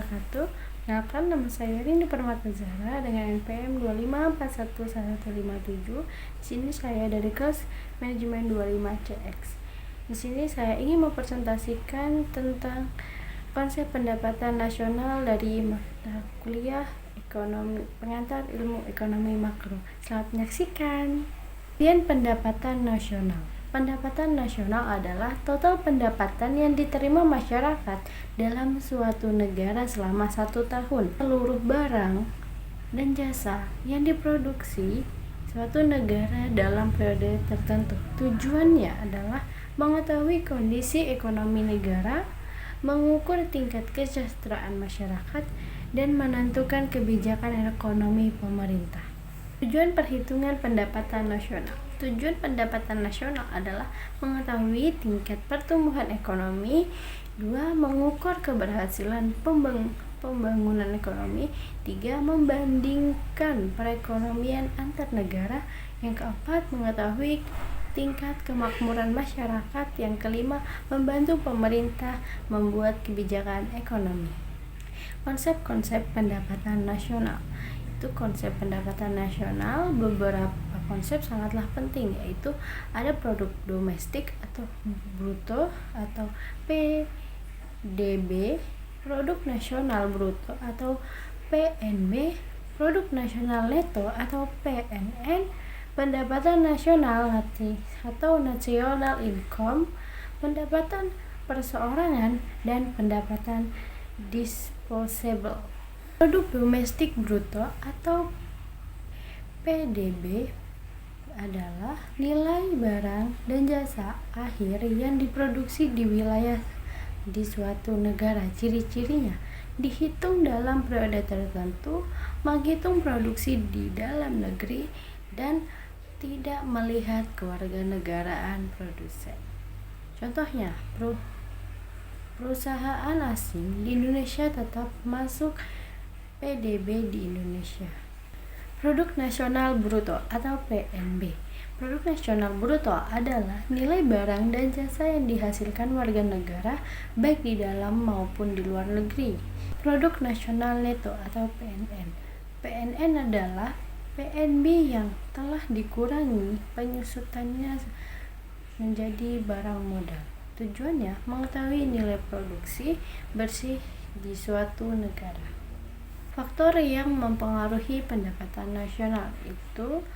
wabarakatuh. Perkenalkan, nama saya Rini Permata Zahra dengan NPM 25411157. Di sini saya dari kelas manajemen 25CX. Di sini saya ingin mempresentasikan tentang konsep pendapatan nasional dari mata kuliah ekonomi pengantar ilmu ekonomi makro. Selamat menyaksikan. Pendapatan nasional. Pendapatan nasional adalah total pendapatan yang diterima masyarakat dalam suatu negara selama 1 tahun. Seluruh barang dan jasa yang diproduksi suatu negara dalam periode tertentu. Tujuannya adalah mengetahui kondisi ekonomi negara, mengukur tingkat kesejahteraan masyarakat, dan menentukan kebijakan ekonomi pemerintah. Tujuan perhitungan pendapatan nasional. Tujuan pendapatan nasional adalah mengetahui tingkat pertumbuhan ekonomi. 2. Mengukur keberhasilan pembangunan ekonomi. 3. Membandingkan perekonomian antar negara. Yang keempat, mengetahui tingkat kemakmuran masyarakat. Yang kelima, membantu pemerintah membuat kebijakan ekonomi. Konsep-konsep pendapatan nasional. Itu konsep pendapatan nasional, beberapa konsep sangatlah penting, yaitu ada produk domestik atau bruto atau PDB, produk nasional bruto atau PNB, produk nasional neto atau PNN, pendapatan nasional atau national income, pendapatan perseorangan, dan pendapatan disposable. Produk domestik bruto atau PDB adalah nilai barang dan jasa akhir yang diproduksi di wilayah di suatu negara. Ciri-cirinya dihitung dalam periode tertentu, menghitung produksi di dalam negeri, dan tidak melihat kewarganegaraan produsen. Contohnya, perusahaan asing di Indonesia tetap masuk PDB di Indonesia. Produk nasional bruto atau PNB. Produk nasional bruto adalah nilai barang dan jasa yang dihasilkan warga negara baik di dalam maupun di luar negeri. Produk nasional neto atau PNN. PNN adalah PNB yang telah dikurangi penyusutannya menjadi barang modal. Tujuannya mengetahui nilai produksi bersih di suatu negara. Faktor yang mempengaruhi pendapatan nasional itu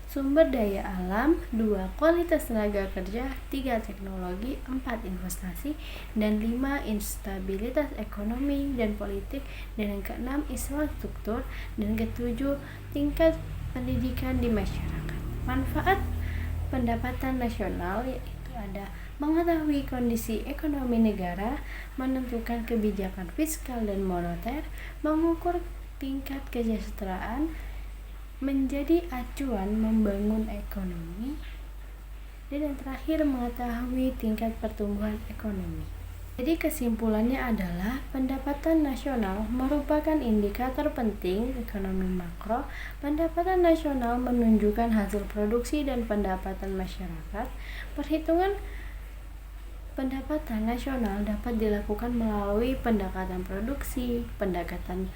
sumber daya alam, 2. Kualitas tenaga kerja, 3. Teknologi, 4. Investasi, dan 5. Instabilitas ekonomi dan politik, dan yang ke-6 infrastruktur, dan ke-7 tingkat pendidikan di masyarakat. Manfaat pendapatan nasional yaitu ada mengetahui kondisi ekonomi negara, menentukan kebijakan fiskal dan moneter, mengukur tingkat kesejahteraan, menjadi acuan membangun ekonomi, dan yang terakhir mengetahui tingkat pertumbuhan ekonomi. Jadi kesimpulannya adalah pendapatan nasional merupakan indikator penting ekonomi makro. Pendapatan nasional menunjukkan hasil produksi dan pendapatan masyarakat. Perhitungan pendapatan nasional dapat dilakukan melalui pendekatan produksi, pendekatan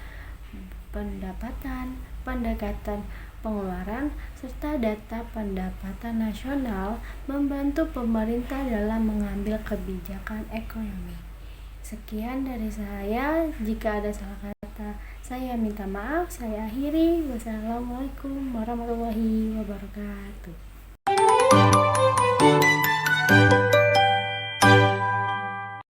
pendapatan, pendekatan pengeluaran, serta data pendapatan nasional membantu pemerintah dalam mengambil kebijakan ekonomi. Sekian dari saya. Jika ada salah kata, saya minta maaf. Saya akhiri. Wassalamualaikum warahmatullahi wabarakatuh.